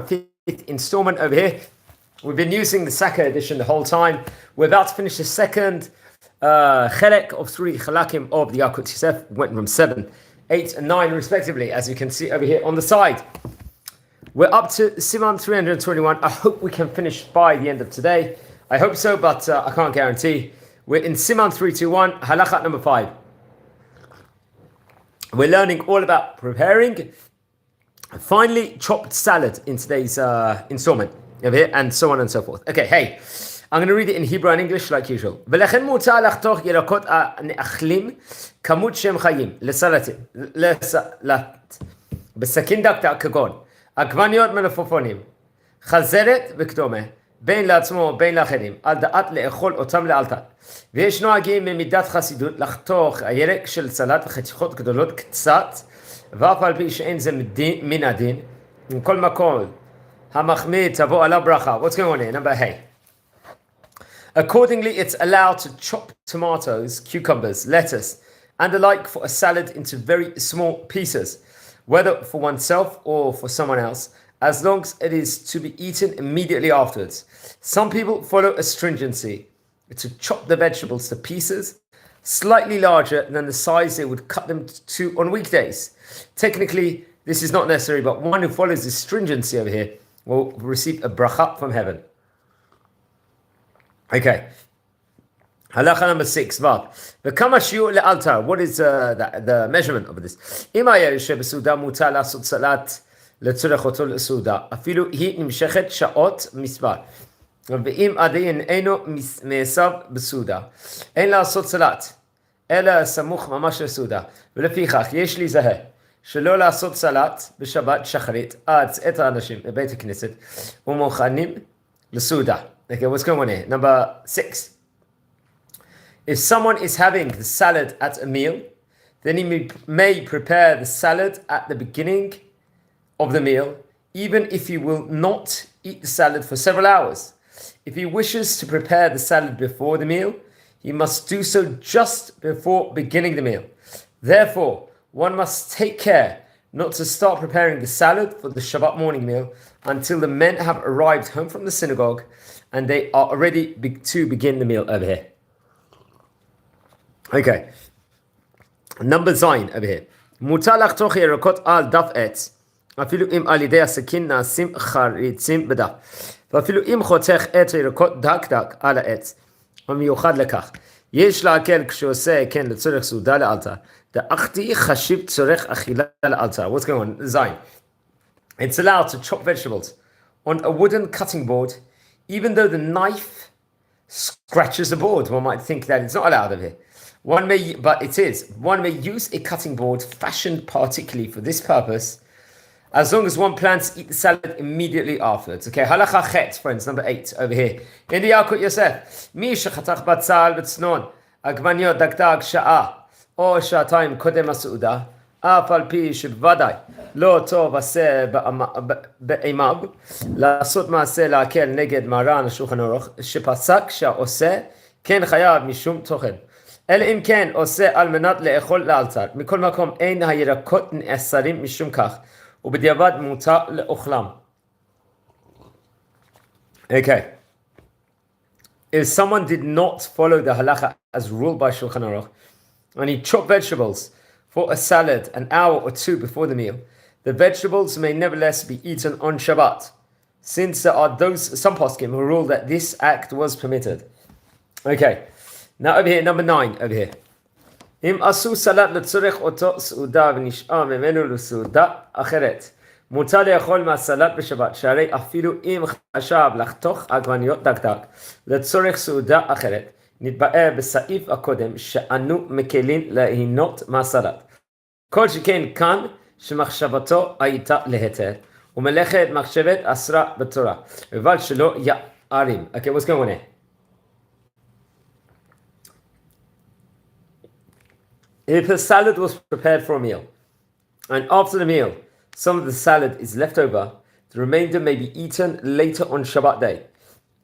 fifth installment over here. We've been using the Saka edition the whole time. We're about to finish the second chelek of 3 chalakim of the Yalkut Yosef. Went from 7, 8, and 9 respectively, as you can see over here on the side. We're up to Siman 321. I hope we can finish by the end of today. I hope so, but I can't guarantee. We're in Siman 321, halakha number 5. We're learning all about preparing finely chopped salad in today's installment over here, and so on and so forth. Okay, hey, I'm going to read it in Hebrew and English like usual. ולכן מוצע לחתוך ירקות הנאכלים כמות שהם חיים לסלט בסכין דקדק כגון עגבניות מלפפונים, חזרת וקדומה, בין לעצמו בין לאחרים, על דעת לאכול אותם לאלתר. ויש נוהגים ממידת חסידות לחתוך הירק של סלט וחתיכות גדולות קצת, ואף על פי שאין זה מן הדין, מכל מקום המחמיא תבוא עליו ברכה. What's going on here? Number A. Accordingly, it's allowed to chop tomatoes, cucumbers, lettuce, and the like for a salad into very small pieces, whether for oneself or for someone else, as long as it is to be eaten immediately afterwards. Some people follow a stringency to chop the vegetables to pieces slightly larger than the size they would cut them to on weekdays. Technically, this is not necessary, but one who follows this stringency over here will receive a bracha from heaven. Okay. Halacha number 6, Vav. V'kama shiur le'altar. What is the measurement of this? Im haya yoshev בסעודה מותר לעשות סלט לצורך אותו לסעודה, אפילו היא נמשכת שעות מספר. ואם עדיין אינו מעשיו בסעודה, אין לעשות סלט, אלא סמוך ממש לסעודה. ולפיכך יש להיזהר שלא לעשות סלט בשבת שחרית עד צאת האנשים בבית הכנסת ומוכנים לסעודה. Okay, what's going on here? Number 6. If someone is having the salad at a meal, then he may prepare the salad at the beginning of the meal, even if he will not eat the salad for several hours. If he wishes to prepare the salad before the meal, he must do so just before beginning the meal. Therefore, one must take care not to start preparing the salad for the Shabbat morning meal until the men have arrived home from the synagogue and they are ready to begin the meal over here. Okay. Number 9 over here. מותר לחתוך ירקות על דף עץ, אפילו אם על ידי הסכין נעשים חריצים בדף, ואפילו אם חותך את הירקות דק על העץ, המיוחד לכך. יש להקל כשעושה כן לצורך סעודה לאלתר. דאחתי חשיב צורך אכילה לאלתר. What's going on? Zayin. It's allowed to chop vegetables on a wooden cutting board, even though the knife scratches the board. One might think that it's not allowed over here. But it is. One may use a cutting board fashioned particularly for this purpose, as long as one plans to eat the salad immediately afterwards. Okay, halacha chet, friends, number 8 over here. In the Yalkut Yosef, mi shechatach batzal v'tznon, agvanyot dakdag sha'a, או שעתיים קודם הסעודה, אף על פי שבוודאי לא טוב עשה בעימיו, לעשות מעשה להקל נגד מרן השולחן ערוך, שפסק שהעושה כן חייב משום תוכן. אלא אם כן עושה על מנת לאכול לאלתר. מכל מקום אין הירקות נאסרים משום כך, ובדיעבד מותר לאוכלם. Okay. If someone did not follow the halacha as ruled by Shulchan Aruch, and he chopped vegetables for a salad an hour or 2 before the meal, the vegetables may nevertheless be eaten on Shabbat, since there are some poskim who rule that this act was permitted. Okay, now over here, number 9, over here. Im asu salat letzorech oto סעודה ונשאר ממנו לסעודה אחרת. מותר לאכול מהסלט בשבת, שהרי אפילו אם חשב לחתוך עגבניות דקדק לצורך סעודה אחרת, נתבאר בסעיף הקודם שאנו מקלים ליהנות מהסלט. כל שכן כאן שמחשבתו הייתה להיתר, ומלאכת מחשבת אסרה בתורה, אבל שלא יערים. Okay, what's going on here? If a salad was prepared for a meal, and after the meal, some of the salad is left over, the remainder may be eaten later on Shabbat day.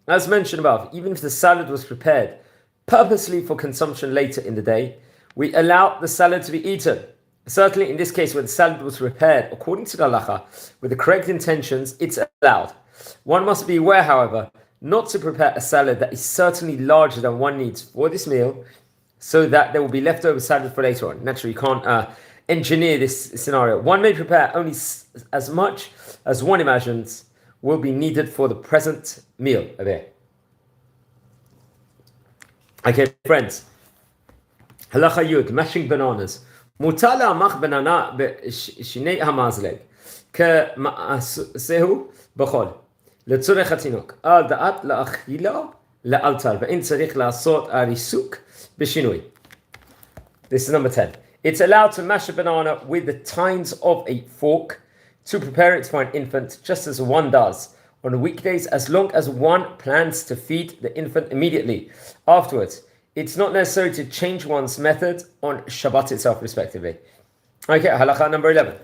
As mentioned above, even if the salad was prepared purposely for consumption later in the day, we allow the salad to be eaten Certainly in this case where the salad was prepared according to the halacha with the correct intentions, it's allowed. One must be aware, however, not to prepare a salad that is certainly larger than one needs for this meal, so that there will be leftover salad for later on. Naturally, you can't engineer this scenario. One may prepare only as much as one imagines will be needed for the present meal. Okay, friends. Halacha Yud, mashing bananas. מותר להמח בננה בשני המזלג כמעשהו בחול לצורך התינוק על דעת לאכילה לאלתר ואין צריך לעשות הריסוק בשינוי. This is number 10. It's allowed to mash a banana with the tines of a fork to prepare it for an infant, just as one does on weekdays, as long as one plans to feed the infant immediately afterwards. It's not necessary to change one's method on Shabbat itself, respectively. Okay, halacha number 11.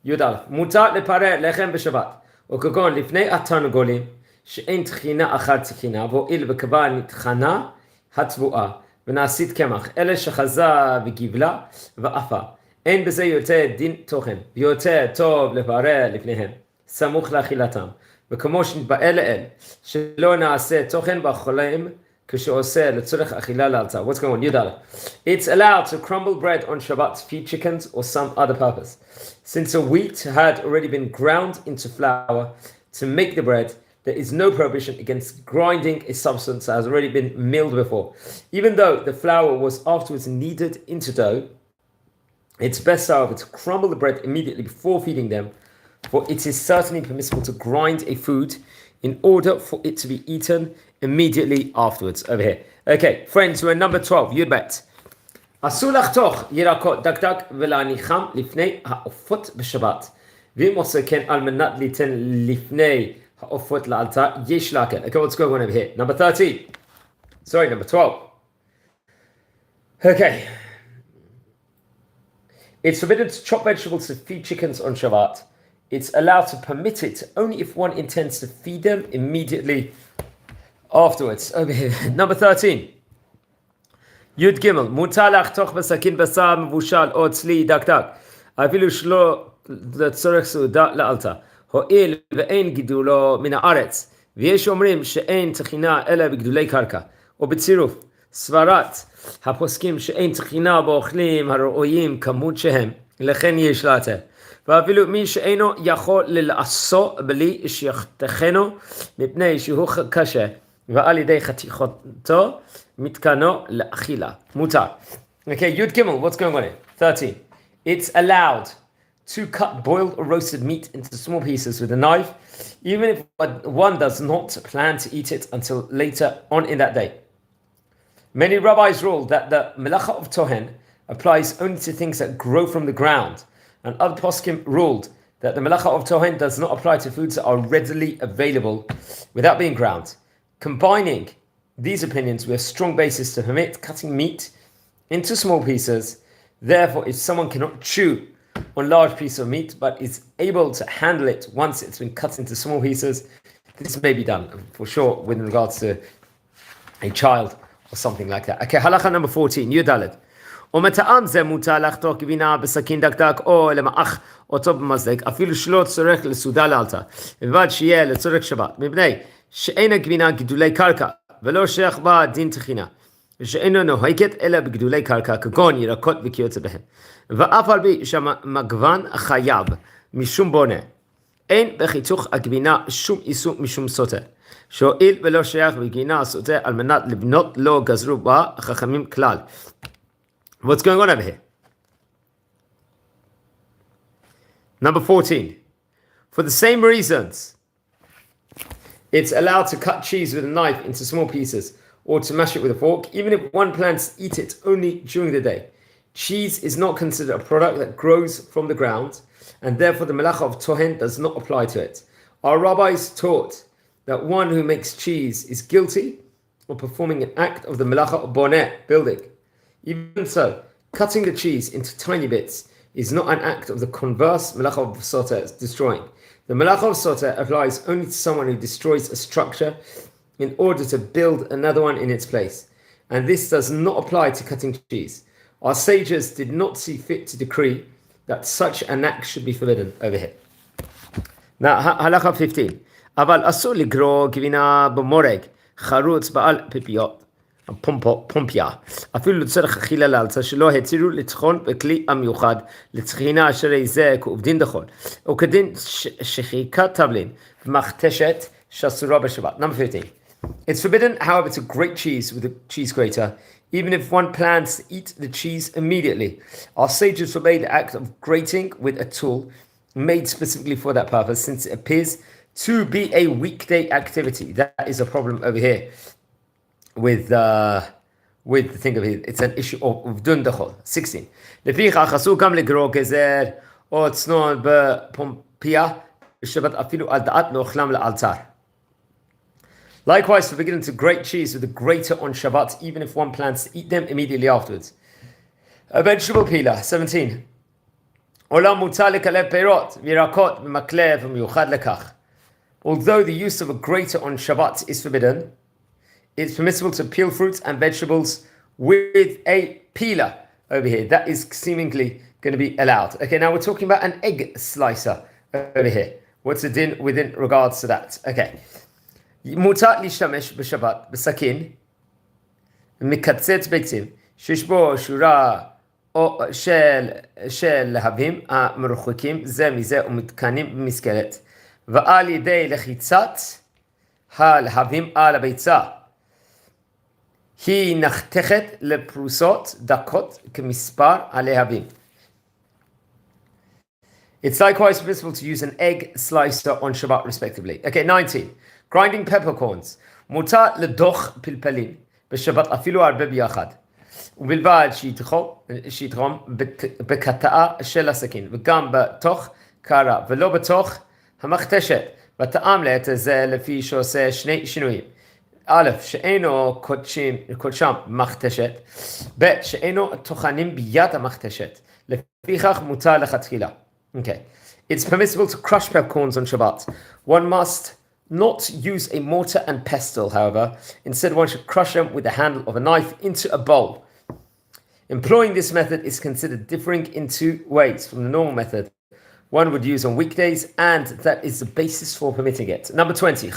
Yudal. Mutar lepare lechem b'Shabbat. וכגון לפני התרנגולים שאין תחינה אחת תחינה והואיל וקבע נטחנה התבואה ונעשית קמח אלה שחזה וגבלה ועפה אין בזה יותר דין תוכן ויותר טוב לפרע לפניהם סמוך לאכילתם וכמו שנתבעה לאל שלא נעשה תוכן בחולים כשעושה לצורך אכילה לאלתר. What's going on? י"א. It's allowed to crumble bread on Shabbat to feed chickens or some other purpose. Since the wheat had already been ground into flour to make the bread, there is no prohibition against grinding a substance that has already been milled before. Even though the flour was afterwards kneaded into dough, it's best, however, to crumble the bread immediately before feeding them, for it is certainly permissible to grind a food in order for it to be eaten immediately afterwards. Over here. Okay, friends, we're number 12, Yud Bet. אסור לחתוך ירקות דקדק ולהניחם לפני העופות בשבת. ואם עושה כן על מנת ליתן לפני העופות לאלתר, יש להקל. Okay, what's going on over here? Number 13. Sorry, number 12. Okay. It's forbidden to chop vegetables to feed chickens on Shabbat. It's allowed to permit it only if one intends to feed them immediately afterwards. Over here. Number 13. י' ג' מותר לחתוך בסכין בשר מבושל או צלי דקדק אפילו שלא לצורך סעודה לאלתר הואיל ואין גידולו מן הארץ ויש אומרים שאין תחינה אלא בגידולי קרקע או בצירוף סברת הפוסקים שאין תחינה באוכלים הראויים כמות שהם לכן יש להתר ואפילו מי שאינו יכול לעשו בלי שיחתכנו מפני שהוא קשה ועל ידי חתיכתו mitkano la'achila. Mutar. Okay, Yud Gimel, what's going on here? 13. It's allowed to cut boiled or roasted meat into small pieces with a knife, even if one does not plan to eat it until later on in that day. Many rabbis rule that the melacha of tohen applies only to things that grow from the ground, and other poskim ruled that the melacha of tohen does not apply to foods that are readily available without being ground. Combining these opinions, we have strong basis to permit cutting meat into small pieces. Therefore, if someone cannot chew on large pieces of meat, but is able to handle it once it's been cut into small pieces, this may be done, for sure, with regards to a child or something like that. Okay, halacha number 14, Yudaled. ומטעם זה מותר לחתוך גבינה בסכין דקדק או למעך אותו במזלג, אפילו שלא צורך לסעודה לאלתר, ובלבד שיהיה לצורך שבת, מפני שאין הגבינה גידולי קרקע, ולא שייך בה דין תחינה, ושאינו נוהגת אלא בגידולי קרקע, כגון ירקות וכיוצא בהם. ואף על פי שהמגוון חייב משום בונה, אין בחיתוך הגבינה שום איסור משום סוטה, שהואיל ולא שייך בגינה הסוטה על מנת לבנות לא גזרו בה החכמים כלל. What's going on over here? Number 14. For the same reasons, it's allowed to cut cheese with a knife into small pieces or to mash it with a fork, even if one plans to eat it only during the day. Cheese is not considered a product that grows from the ground, and therefore the melacha of tohen does not apply to it. Our rabbis taught that one who makes cheese is guilty of performing an act of the melacha of boneh, building. Even so, cutting the cheese into tiny bits is not an act of the converse melacha of soteh, destroying. The melacha of soteh applies only to someone who destroys a structure in order to build another one in its place. And this does not apply to cutting cheese. Our sages did not see fit to decree that such an act should be forbidden over here. Now, halacha 15. אבל אסור לגרור גבינה במורג, חרוץ בעל פיפיות, פומפיה. אפילו לצורך אכילה לאלצה שלא התירו לטחון בכלי המיוחד לטחינה אשרי זה כעובדין דחול, או כדין שחיקת תבלין ומכתשת שאסורה בשבת. Number 15. It's forbidden, however, to grate cheese with a cheese grater, even if one plans to eat the cheese immediately. Our sages forbade the act of grating with a tool made specifically for that purpose, since it appears to be a weekday activity. That is a problem over here with the thing of it. It's an issue of dun dachol. 16. לפיכך אסור גם לגרור גזר או צנון בפומפיה בשבת אפילו על דעת לא אוכלם לאלתר. Likewise, forbidden to grate cheese with a grater on Shabbat, even if one plans to eat them immediately afterwards. A vegetable peeler. 17. עולם מותר לקלף פירות וירקות במקלף ומיוחד לכך. Although the use of a grater on Shabbat is forbidden, it's permissible to peel fruits and vegetables with a peeler over here. That is seemingly going to be allowed. Okay, now we're talking about an egg slicer over here. What's the din within regards to that? Okay. מותר להשתמש בשבת בסכין מקצץ ביצים שיש בו שורה של להבים המרוחקים זה מזה ומתקנים במסגרת, ועל ידי לחיצת הלהבים על הביצה היא נחתכת לפרוסות דקות כמספר הלהבים. It's likewise permissible to use an egg slicer on Shabbat respectively. Okay, 19. Grinding peppercorns. מותר לדוח פלפלים בשבת אפילו הרבה ביחד. ובלבד שיתרום בקטעה של הסכין, וגם בתוך קרה, ולא בתוך המכתשת. וטעם לעת זה לפי שעושה שני שינויים. א', שאינו קודשם מכתשת, ב', שאינו טוחנים ביד המכתשת. לפיכך מותר לכתחילה. Okay. It's permissible to crush peppercorns on Shabbat. One must not use a mortar and pestle, however. Instead, one should crush them with the handle of a knife into a bowl. Employing this method is considered differing in two ways from the normal method one would use on weekdays, and that is the basis for permitting it. Number 20.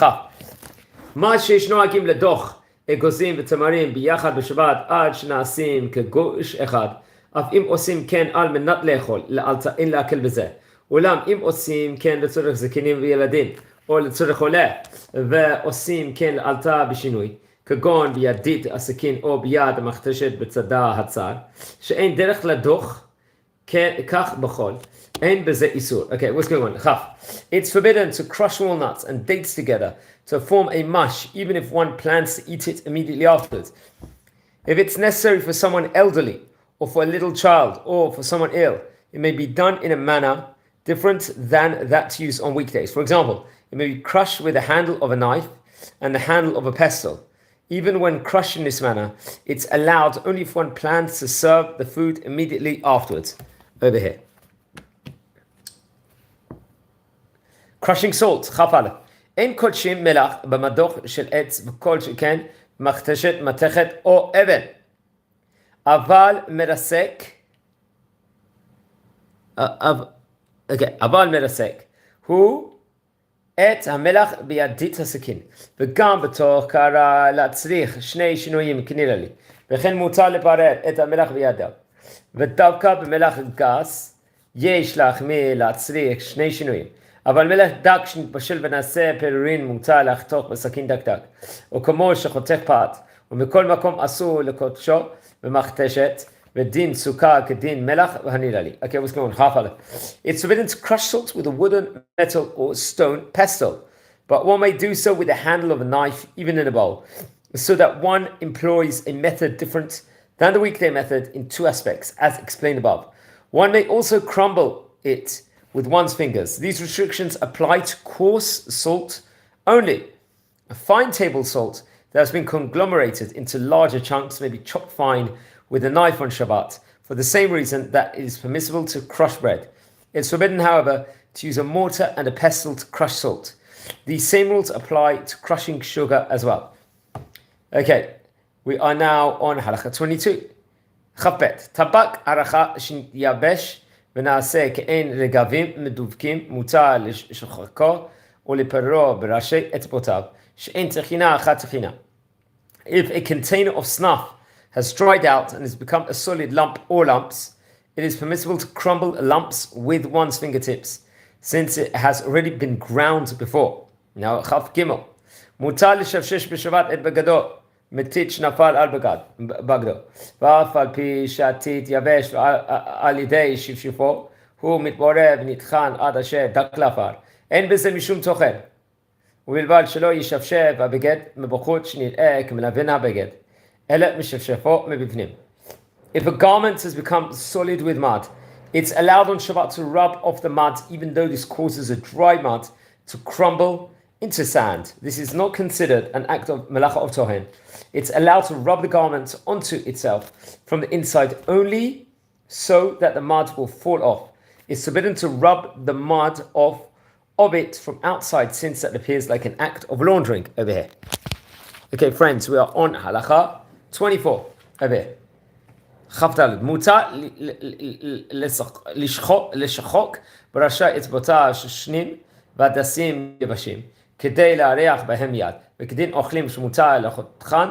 מה שיש נוהגים לדוח אגוזים ותמרים ביחד בשבת עד שנעשים כגוש אחד, אף אם עושים כן על מנת לאכול, אין להקל בזה. אולם אם עושים כן לצורך זקנים וילדים, או לצורך עולה, ועושים כן לאלתר בשינוי, כגון בידית הסכין או ביד המכתשת בצדה הצר, שאין דרך לדוח כך בכל, אין בזה איסור. Okay, what's going on? It's forbidden to crush walnuts and dates together to form a mush, even if one plans to eat it immediately afterwards. If it's necessary for someone elderly, or for a little child, or for someone ill, it may be done in a manner different than that used on weekdays. For example, it may be crushed with the handle of a knife and the handle of a pestle. Even when crushed in this manner, it's allowed only if one plans to serve the food immediately afterwards. Over here. Crushing salt. חפ"א. אין קודשים מלח במדוך של עץ וכל שכן מכתשת, מתכת או אבן. אבל מרסק, אבל מרסק הוא את המלח בידית הסכין, וגם בתוך קרה להצריך שני שינויים כנראה לי, וכן מותר לפרר את המלח בידיו, ודווקא במלח גס יש להחמיר להצריך שני שינויים, אבל מלח דק שנתבשל ונעשה פירורין מותר לחתוך בסכין דק, או כמו שחותך פת, ומכל מקום אסור לקודשו במכתשת, ודין סוכה כדין מלח והנראה לי. Okay, what's going on? It's forbidden to crush salt with a wooden, metal, or stone pestle, but one may do so with the handle of a knife, even in a bowl, so that one employs a method different than the weekday method in two aspects, as explained above. One may also crumble it with one's fingers. These restrictions apply to coarse salt only. A fine table salt that has been conglomerated into larger chunks may be chopped fine with a knife on Shabbat, for the same reason that it is permissible to crush bread. It's forbidden, however, to use a mortar and a pestle to crush salt. These same rules apply to crushing sugar as well. Okay, we are now on Halacha 22. Chapet, tabak aracha shinyabesh ונעשה כאין רגבים מדובקים, מותר לשוחקו ולפרוע בראשי אצבעותיו, שאין תחינה אחת תחינה. If a container of snuff has dried out and has become a solid lump or lumps, it is permissible to crumble lumps with one's fingertips, since it has already been ground before. Now, Chaf Gimel. מותר לשפשש בשבת את בגדו, מתית שנפל על בגדו. ואף על פי שהתית יבש על ידי שפשופו, הוא מתבורר ונטחן עד אשר דק לעפר. אין בזה משום תוכן. ובלבד שלא ישפשף הבגד מבחוץ שנראה כמלבן הבגד, אלא משפשפו מבפנים. If a garment has become solid with mud, it's allowed on Shabbat to rub off the mud, even though this causes a dry mud to crumble into sand. This is not considered an act of melacha of tohen. It's allowed to rub the garment onto itself from the inside only so that the mud will fall off. It's forbidden to rub the mud off of it from outside, since that appears like an act of laundering over here. Okay, friends, we are on halacha 24 over here. Chavdalid, mutar לשחוק בראשי אצבעותיו שנים והדסים יבשים, כדי להריח בהם יד, וכדין אוכלים שמותר לאכותכן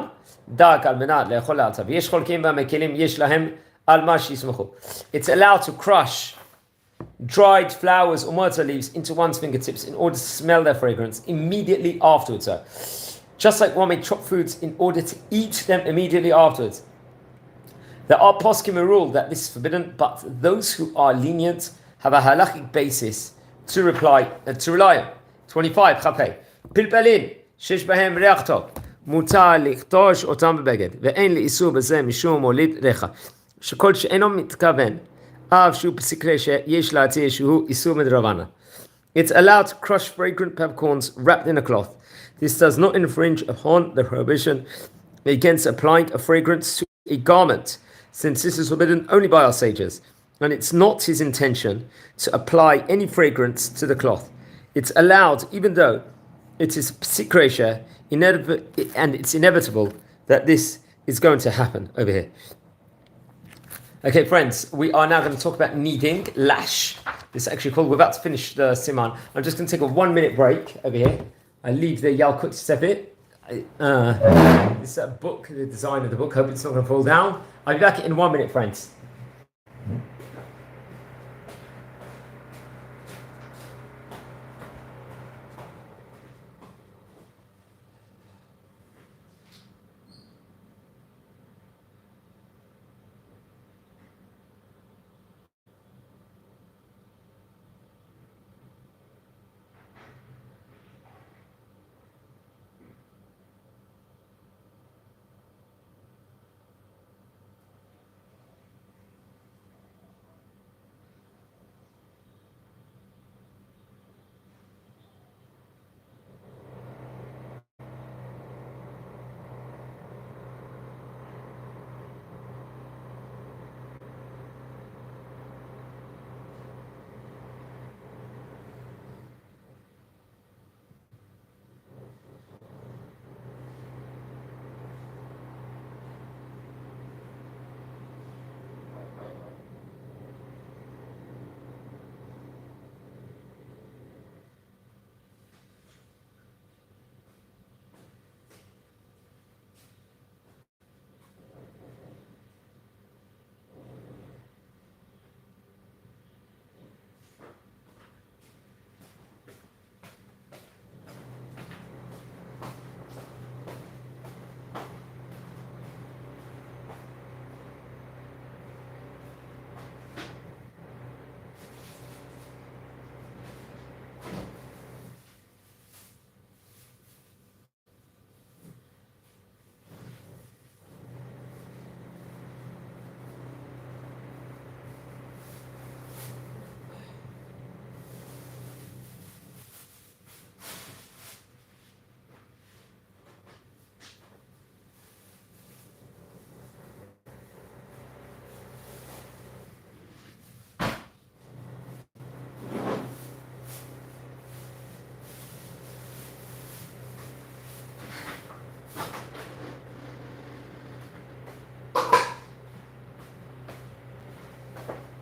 דק על מנת לאכול לאלתר, ויש חולקים והמקלים יש להם על מה שיסמכו. It's allowed to crush dried flowers or myrtle leaves into one's fingertips in order to smell their fragrance immediately afterwards. So, just like one may chop foods in order to eat them immediately afterwards. There are poskim who rule that this is forbidden, but those who are lenient have a halachic basis to rely on. 25, chapei. פלפלים שיש בהם ריח טוב, מותר לכתוש אותם בבגד, ואין לאיסור בזה משום מוליד ריחה, שכל שאינו מתכוון, אף שהוא בסקרי שיש להתיר שהוא איסור מדרבנן. It's allowed to crush fragrant peppercorns wrapped in a cloth. This does not infringe upon the prohibition against applying a fragrance to a garment, since this is forbidden only by our sages, and it's not his intention to apply any fragrance to the cloth. It's allowed, even though it is psikresha, and it's inevitable that this is going to happen over here. Okay, friends, we are now going to talk about kneading, lash. This is actually called, we're about to finish the siman. I'm just going to take a 1 minute break over here. I leave the Yalkut Yosef. This book, the design of the book, hope it's not going to fall down. I'll be back in 1 minute, friends.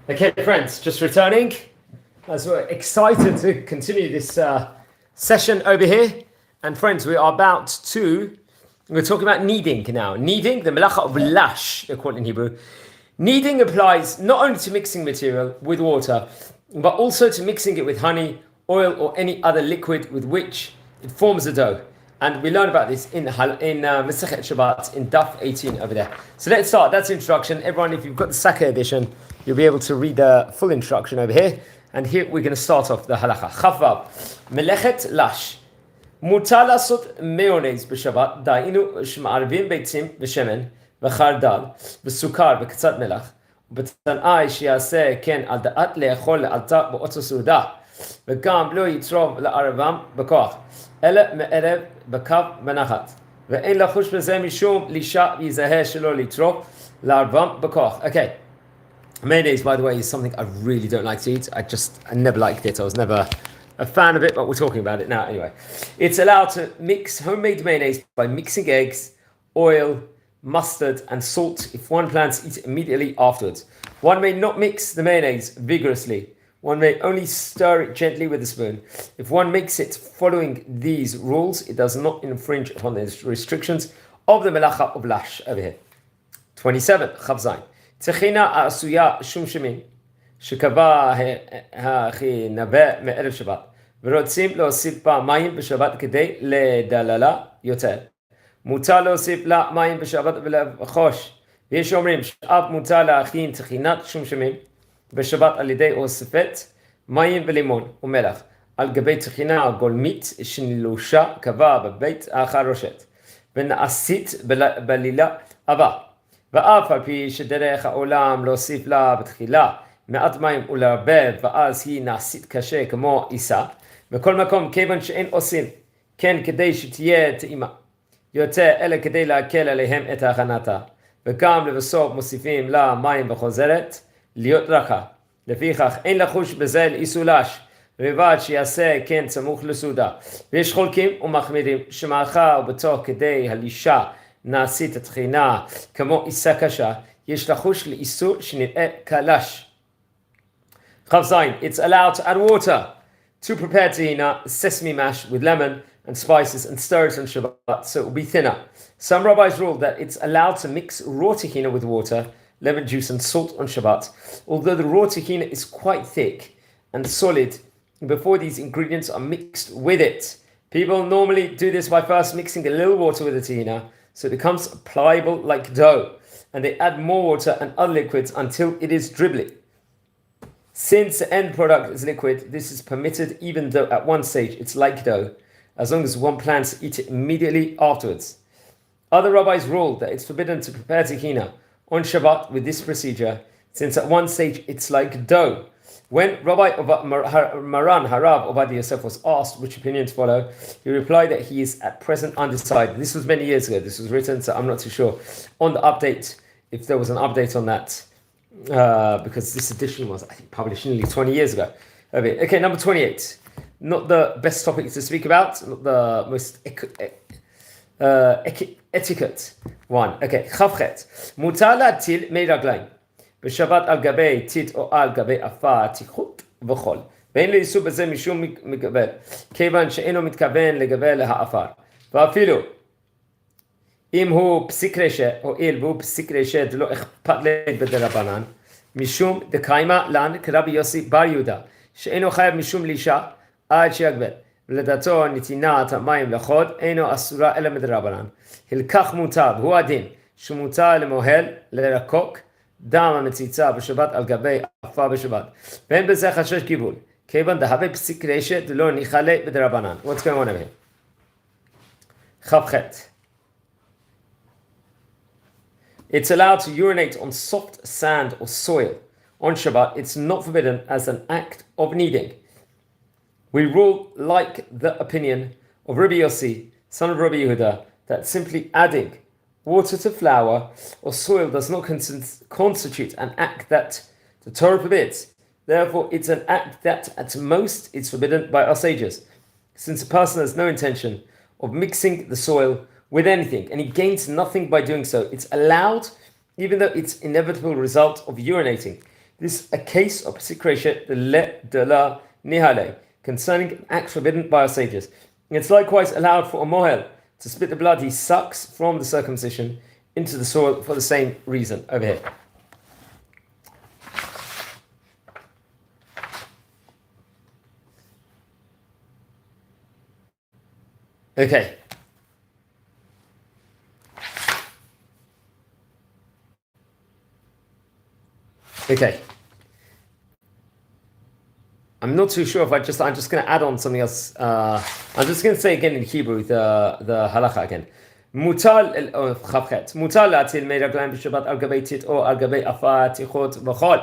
Okay, friends, just returning as we're excited to continue this session over here. And friends, we're talking about kneading now. Kneading, the melacha of lash, they call it in Hebrew. Kneading applies not only to mixing material with water, but also to mixing it with honey, oil, or any other liquid with which it forms a dough. And we learn about this in Masechet Shabbat in Daf 18 over there. So let's start. That's the introduction. Everyone, if you've got the Saka edition, you'll be able to read the full instruction over here. And here we're going to start off the halacha. Chavav, melechet lash. Mutar lasot mayonnaise b'Shabbat, da'inu shma'arvim beitzim v'shemen v'chardal v'sukar v'katzat melach v'tan'ai shiaseh ken al da'at le'echol le'alta b'otzo suda v'gam lo yitrov la'aravam b'koach ele me'erev b'kav b'nachat ve'en lachush b'zeh mishum lisha yizaheh shelo litrov la'aravam b'koach. Okay. Mayonnaise, by the way, is something I really don't like to eat. I never liked it. I was never a fan of it, but we're talking about it now anyway. It's allowed to mix homemade mayonnaise by mixing eggs, oil, mustard, and salt if one plans to eat it immediately afterwards. One may not mix the mayonnaise vigorously. One may only stir it gently with a spoon. If one makes it following these rules, it does not infringe upon the restrictions of the melacha of lash over here. 27, Chav Zayin. Techina asuya shumshimin. שקבע החינווה מערב שבת, ורוצים להוסיף בה מים בשבת כדי לדללה יותר. מותר להוסיף לה מים בשבת ולחוש. ויש אומרים שאף מותר להכין טחינת שומשמים בשבת על ידי הוספת מים ולימון ומלח על גבי טחינה גולמית שנילושה קבע בבית החרושת ונעשית בלילה הבא. ואף על פי שדרך העולם להוסיף לה בתחילה מעט מים ולערבב, ואז היא נעשית קשה כמו עיסה. בכל מקום, כיוון שאין עושים, כן כדי שתהיה טעימה יותר, אלא כדי להקל עליהם את הכנתה. וגם לבסוף מוסיפים לה מים וחוזרת, להיות רכה. לפיכך, אין לחוש בזה לאיסולש, ובלבד שיעשה כן סמוך לסעודה. ויש חולקים ומחמירים, שמאחר ובתוך כדי הלישה נעשית התחינה כמו עיסה קשה, יש לחוש לאיסור שנראה קלש. Chav Zayin, it's allowed to add water to prepare tahina, sesame mash with lemon and spices and stir it on Shabbat so it will be thinner. Some rabbis rule that it's allowed to mix raw tahina with water, lemon juice and salt on Shabbat, although the raw tahina is quite thick and solid before these ingredients are mixed with it. People normally do this by first mixing a little water with the tahina so it becomes pliable like dough, and they add more water and other liquids until it is dribbly. Since the end product is liquid, this is permitted even though at one stage it's like dough, as long as one plans to eat it immediately afterwards. Other rabbis rule that it's forbidden to prepare tahina on Shabbat with this procedure, since at one stage it's like dough. When Rabbi Maran Harav Obadiah Yosef was asked which opinion to follow, he replied that he is at present undecided. This was many years ago. This was written, so I'm not too sure on the update, if there was an update on that. Because this edition was, I think, published nearly 20 years ago. Okay, number 28. Not the best topic to speak about, not the most etiquette one. Okay, Chavchet. Mutar להטיל מי רגליים בשבת על גבי טיט או על גבי עפר תיכות וחול. ואין לאיסור בזה משום מגבל, כיוון שאינו מתכוון לגבל העפר. ואפילו אם הוא פסיק רשת, הואיל והוא פסיק רשת לא אכפת לי בדרבנן, משום דקיימה לן כרבי יוסי בר יהודה, שאינו חייב משום לישה עד שיגבל, ולדעתו נתינת המים לחוד אינו אסורה אלא מדרבנן. הלקח מותר, והוא הדין, שמותר למוהל לרקוק דם המציצה בשבת על גבי עפר בשבת. ואין בזה חשש קיבול, כיוון דהווה פסיק רשת ולא ניחלה בדרבנן. What's going on over here? Chavchet. It's allowed to urinate on soft sand or soil. On Shabbat, it's not forbidden as an act of kneading. We rule like the opinion of Rabbi Yossi, son of Rabbi Yehuda, that simply adding water to flour or soil does not constitute an act that the Torah forbids. Therefore, it's an act that at most is forbidden by our sages, since a person has no intention of mixing the soil with anything, and he gains nothing by doing so. It's allowed, even though it's inevitable result of urinating. This is a case of Psikreshet de la Nihale, concerning an act forbidden by our sages. It's likewise allowed for a mohel to spit the blood he sucks from the circumcision into the soil for the same reason over here. Okay. Okay. I'm not too sure if I'm just going to add on something else. I'm just going to say again in Hebrew the halacha again. Mutal chavchet. Mutal latil meiraglaim b'shabbat al gabei tit or al gabei afa tichot v'chol.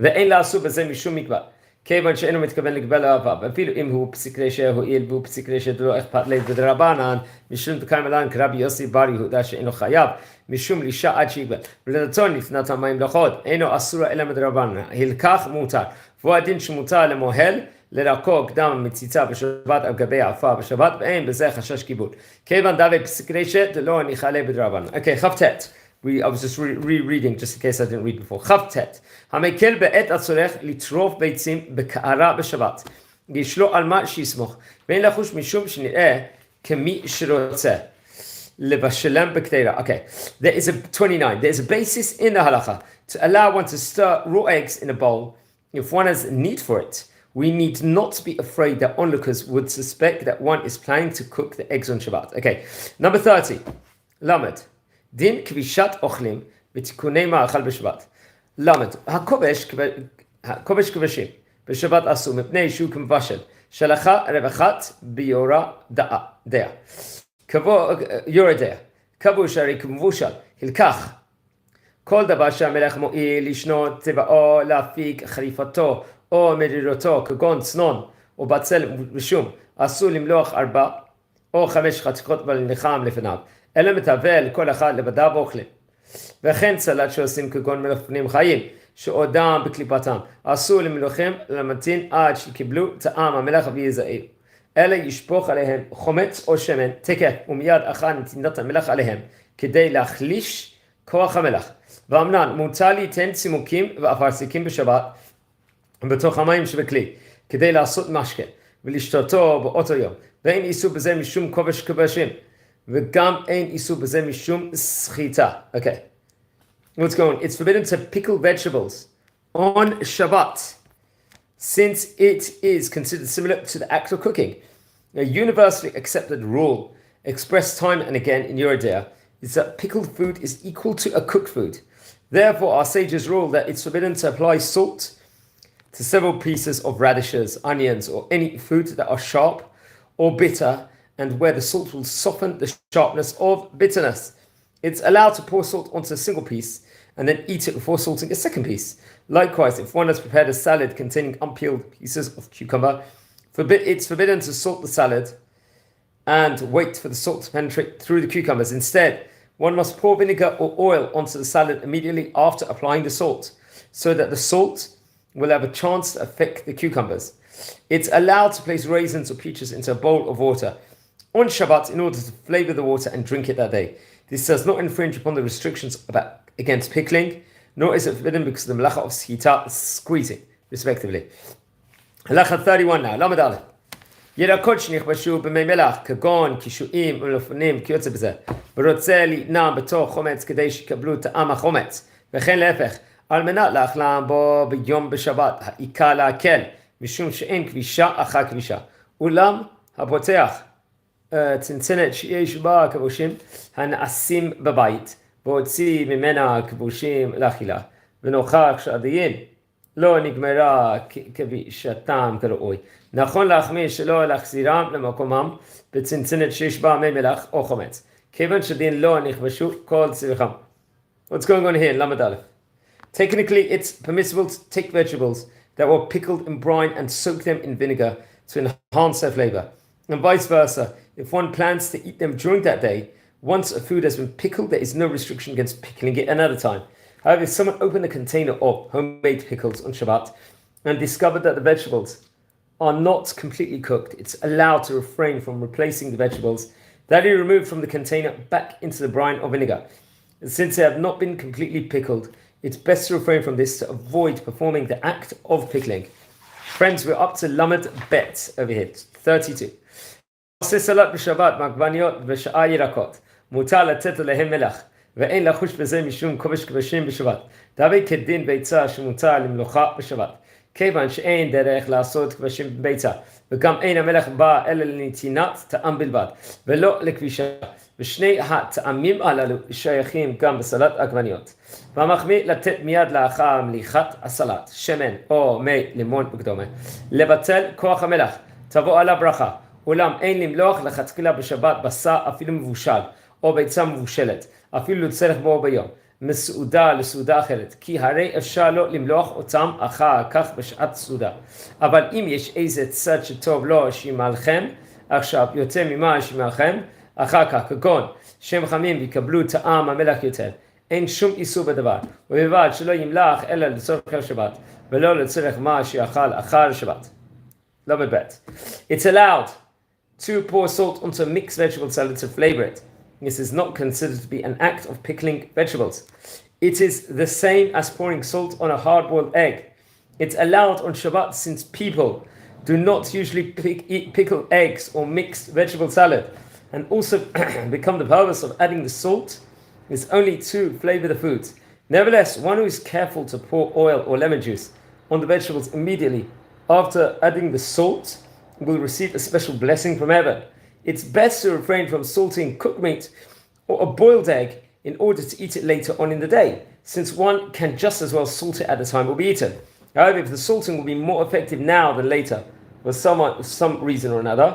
ואין לעשו בזה משום מקווה. כיוון שאינו מתכוון לקבל אהבה, ואפילו אם הוא פסיק רשע הועיל והוא פסיק רשע דלא אכפת ליה בדרבנן, משום דקרמלן כרבי יוסי בר יהודה שאינו חייב, משום לישה עד שיגבל. ולדתו נפנת המים לחוד, אינו אסורה אלא מדרבנן, הלקח מותר. והוא הדין שמותר למוהל, לרקו קדם המציצה בשבת על גבי העפר בשבת, ואין בזה חשש קיבול. כיוון דווקא פסיק רשע דלא ניחלה בדרבנן. Okay, כ"ט. I was just rereading just in case I didn't read before. כ"ט. המקל בעת הצורך לטרוף ביצים בקערה בשבת. ישלו על מה שיסמוך. ואין לחוש משום שנראה כמי שרוצה. לבשלם בקטרה. Okay. There is a 29. There is a basis in the halacha to allow one to stir raw eggs in a bowl if one has need for it. We need not be afraid that onlookers would suspect that one is planning to cook the eggs on Shabbat. Okay. Number 30. Lamed. דין כבישת אוכלים ותיקוני מאכל בשבת. למד, הכובש כבשים בשבת אסור מפני שהוא כמבשל, שלחה רווחת ביורה דעה. יורה דעה. כבוש הרי כמבושל, הלקח. כל דבר שהמלך מועיל לשנות צבעו, להפיק חריפתו או מרירותו, כגון צנון או בצל ושום, אסור למלוח 4 או 5 חתיכות ולנחם לפניו. אלא מטבל כל אחד לבדיו אוכלים. וכן סלט שעושים כגון מלפפונים חיים, שעודם בקליפתם, אסור למלוכים למתין עד שקיבלו טעם המלח ויזעיר. אלא ישפוך עליהם חומץ או שמן, תקף, ומיד אחר נתינת המלח עליהם, כדי להחליש כוח המלח. ואמנן, מותר ליתן צימוקים ואפרסקים בשבת, בתוך המים שבכלי, כדי לעשות משקה, ולשתותו באותו יום. ואין איסור בזה משום כובש כבשים. וגם אין איסור בזה משום סחיטה. Okay. What's going on? It's forbidden to pickle vegetables on Shabbat, since it is considered similar to the act of cooking. A universally accepted rule, expressed time and again in Eurodea, is that pickled food is equal to a cooked food. Therefore, our sages rule that it's forbidden to apply salt to several pieces of radishes, onions, or any food that are sharp or bitter, and where the salt will soften the sharpness of bitterness. It's allowed to pour salt onto a single piece and then eat it before salting a second piece. Likewise, if one has prepared a salad containing unpeeled pieces of cucumber, it's forbidden to salt the salad and wait for the salt to penetrate through the cucumbers. Instead, one must pour vinegar or oil onto the salad immediately after applying the salt, so that the salt will have a chance to affect the cucumbers. It's allowed to place raisins or peaches into a bowl of water on Shabbat in order to flavor the water and drink it that day. This does not infringe upon the restrictions against pickling, nor is it forbidden because of the melacha of schita, squeezing, respectively. Halacha 31 now. Lamed Aleph. ירקות שנכבשו במי מלח, כגון קישואים ומלפפונים כיוצא בזה, ורוצה ליטנם בתוך חומץ כדי שיקבלו טעם החומץ, וכן להפך, על מנת לאכלם בו ביום בשבת, העיקר להקל, משום שאין כבישה אחר כבישה. אולם הפותח צנצנת שיש בה כבושים הנעשים בבית, והוציא ממנה כבושים לאכילה, ונוכח שהדיין לא נגמרה כבישתם כראוי. נכון להחמיר שלא להחזירם למקומם בצנצנת שיש בה מי מלח או חומץ, כיוון שדין לא נכבשו כל צריכם. What's going on here in Lamed Aleph? Technically, it's permissible to take vegetables that were pickled in brine and soak them in vinegar to enhance their flavor. And vice versa, if one plans to eat them during that day, once a food has been pickled, there is no restriction against pickling it another time. However, if someone opened a container of homemade pickles on Shabbat and discovered that the vegetables are not completely cooked, it's allowed to refrain from replacing the vegetables that he removed from the container back into the brine or vinegar. And since they have not been completely pickled, it's best to refrain from this to avoid performing the act of pickling. Friends, we're up to Lamed Bet over here, 32. עושה סלט בשבת מעגבניות ושאר ירקות, מותר לתת להם מלח, ואין לחוש בזה משום כובש כבשים בשבת. דווקא כדין ביצה שמותר למלוכה בשבת. כיוון שאין דרך לעשות כבשים בביצה, וגם אין המלח בא אלא לנתינת טעם בלבד, ולא לכבישה. ושני הטעמים הללו שייכים גם בסלט עגבניות. והמחמיא לתת מיד לאחר מליחת הסלט, שמן או מי לימון וכדומה. לבטל כוח המלח, תבוא על הברכה. אולם אין למלוח לכתחילה בשבת בשר אפילו מבושל, או ביצה מבושלת, אפילו לצרך בו ביום, מסעודה לסעודה אחרת, כי הרי אפשר לא למלוח אותם אחר כך בשעת סעודה. אבל אם יש איזה צד שטוב לו שימלכם, עכשיו יותר ממה שימלכם, אחר כך כגון שהם חמים ויקבלו טעם המלח יותר, אין שום איסור בדבר, ובלבד שלא ימלח אלא לצורך השבת, ולא לצורך מה שיאכל אחר השבת. Love it. It's allowed to pour salt onto mixed vegetable salad to flavor it. This is not considered to be an act of pickling vegetables. It is the same as pouring salt on a hard-boiled egg. It's allowed on Shabbat since people do not usually pickle eggs or mixed vegetable salad, and also become the purpose of adding the salt is only to flavor the foods. Nevertheless, one who is careful to pour oil or lemon juice on the vegetables immediately after adding the salt will receive a special blessing from heaven. It's best to refrain from salting cooked meat or a boiled egg in order to eat it later on in the day, since one can just as well salt it at the time it will be eaten. However, if the salting will be more effective now than later, for some reason or another,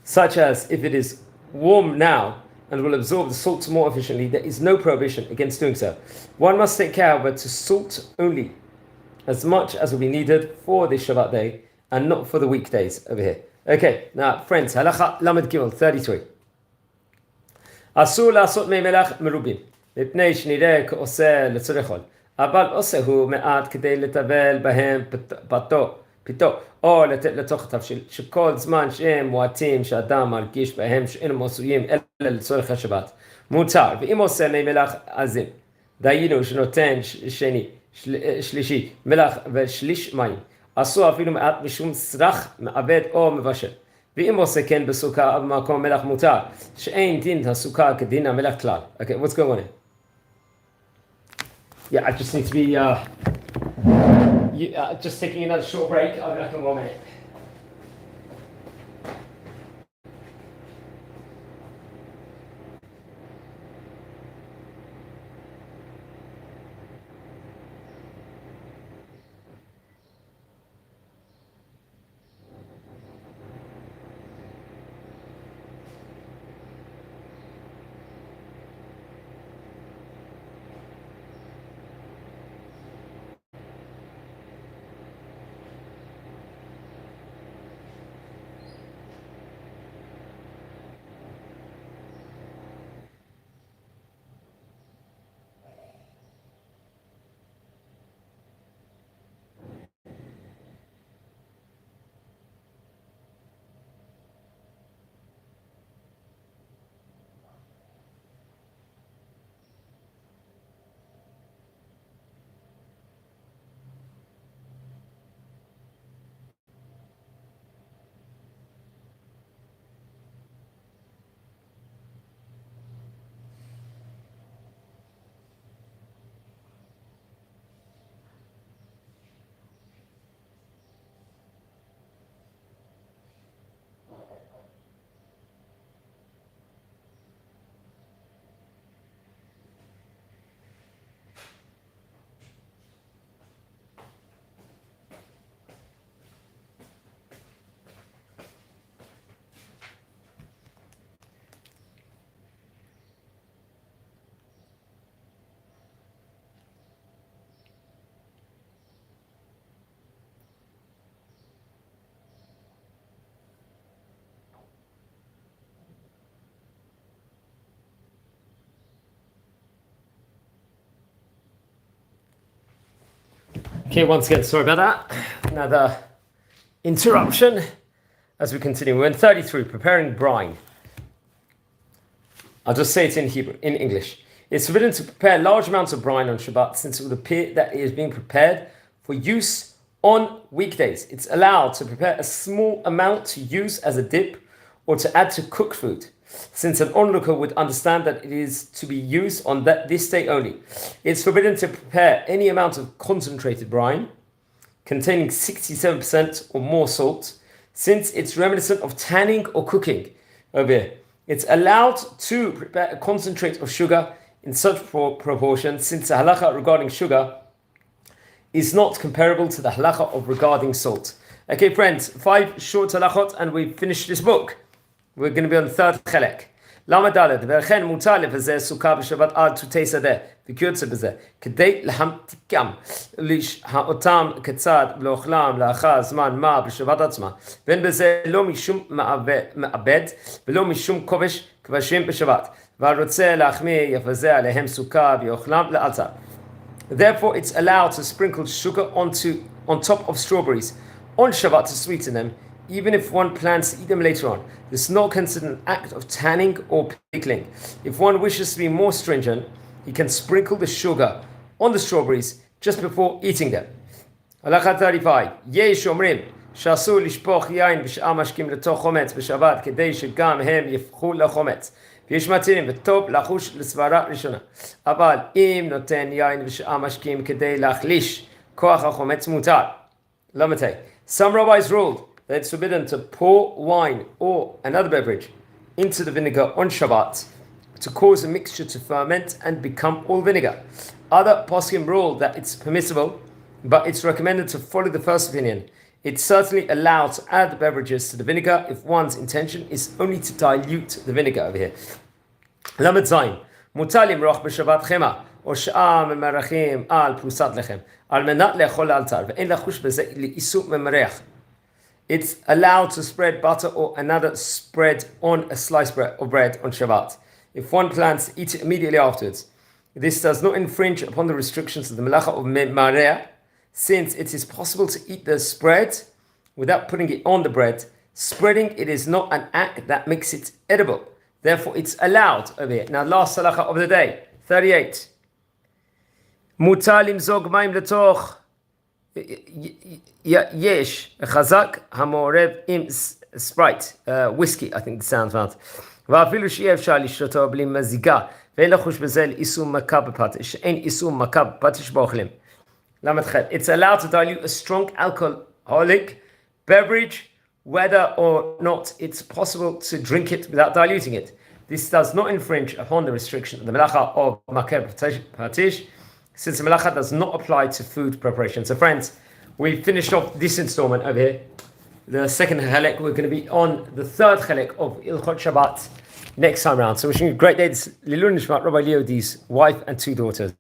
such as if it is warm now and will absorb the salt more efficiently, there is no prohibition against doing so. One must take care, however, to salt only as much as will be needed for this Shabbat day, and not for the weekdays over here. Okay, now friends, halacha lamed gimel 33. אסור לעשות מי מלח מרובים, מפני שנראה כעושה לצורך חול, אבל עושהו מעט כדי לטבל בהם פיתו, או לתת לתוך התבשיל, שכל זמן שהם מועטים שאדם מרגיש בהם שאינם עשויים אלא לצורך השבת, מותר, ואם עושה מי מלח עזים, דהיינו שנותן שלישי מלח ושליש מים, אסור אפילו מעט משום סרח, מעבד או מבשל. ואם עושה כן בסוכה במקום מלח מותר, שאין דין הסוכה כדין המלח כלל. Okay, what's going on here? Yeah, I just need to be just taking another short break. I'll be back in 1 minute. Okay, once again, sorry about that. Another interruption as we continue. We're in 33, preparing brine. I'll just say it in Hebrew, in English. It's forbidden to prepare large amounts of brine on Shabbat since it would appear that it is being prepared for use on weekdays. It's allowed to prepare a small amount to use as a dip or to add to cooked food, since an onlooker would understand that it is to be used on this day only. It's forbidden to prepare any amount of concentrated brine containing 67% or more salt, since it's reminiscent of tanning or cooking over here. It's allowed to prepare a concentrate of sugar in such proportion, since the halacha regarding sugar is not comparable to the halacha of regarding salt. Okay, friends, 5 short halachot and we've finished this book. We're going to be on the third chelek. למה ד' ולכן מותר לבזר סוכה בשבת עד תותי שדה וכיוצא בזה כדי להמתיקם אותם כצד ולאוכלם לאחר זמן מה בשבת עצמה ואין בזה לא משום מעבד ולא משום כובש כבשים בשבת והרוצה להחמיר יבזר עליהם סוכה ויאכלם לאלתר. Therefore it's allowed to sprinkle sugar on top of strawberries on Shabbat to sweeten them, even if one plans to eat them later on. This is not considered an act of tanning or pickling. If one wishes to be more stringent, he can sprinkle the sugar on the strawberries just before eating them. Halacha 35. יש אומרים שאסור לשפוך יין בשאר משקים לתוך חומץ בשבת כדי שגם הם יפכו לחומץ. ויש מתירים וטוב לחוש לסברה ראשונה. אבל אם נותן יין בשאר משקים כדי להחליש כוח החומץ מותר. לא מתי. Some rabbis ruled that it's forbidden to pour wine or another beverage into the vinegar on Shabbat to cause a mixture to ferment and become all vinegar. Other poskim rule that it's permissible, but it's recommended to follow the first opinion. It's certainly allowed to add beverages to the vinegar if one's intention is only to dilute the vinegar over here. Lamed Zayin, מותר למרוח בשבת חמאה או שאר ממרחים על פרוסת לחם על מנת לאכול לאלתר ואין לחוש בזה לאיסור ממרח. It's allowed to spread butter or another spread on a slice of bread on Shabbat if one plans to eat it immediately afterwards. This does not infringe upon the restrictions of the melacha of memareh, since it is possible to eat the spread without putting it on the bread. Spreading it is not an act that makes it edible. Therefore, it's allowed over here. Now, last halacha of the day, 38. מותר למזוג מים לתוך יש חזק המעורב עם ספרייט, וויסקי, I think it sounds right. ואפילו שאי אפשר לשתותו בלי מזיגה, ואין לחוש בזה לאיסור מכה בפטיש, אין איסור מכה בפטיש באוכלים. למדחת, it's allowed to dilute a strong alcoholic beverage, whether or not it's possible to drink it without diluting it. This does not infringe upon the restriction of the melacha of maker patish, since the melacha does not apply to food preparation. So friends, we finished off this installment over here. The second chelek, we're going to be on the third chelek of Yalkut Shabbat next time round. So wishing you a great day. This is Lilun Nishmat Rabbi Leodi's wife and 2 daughters.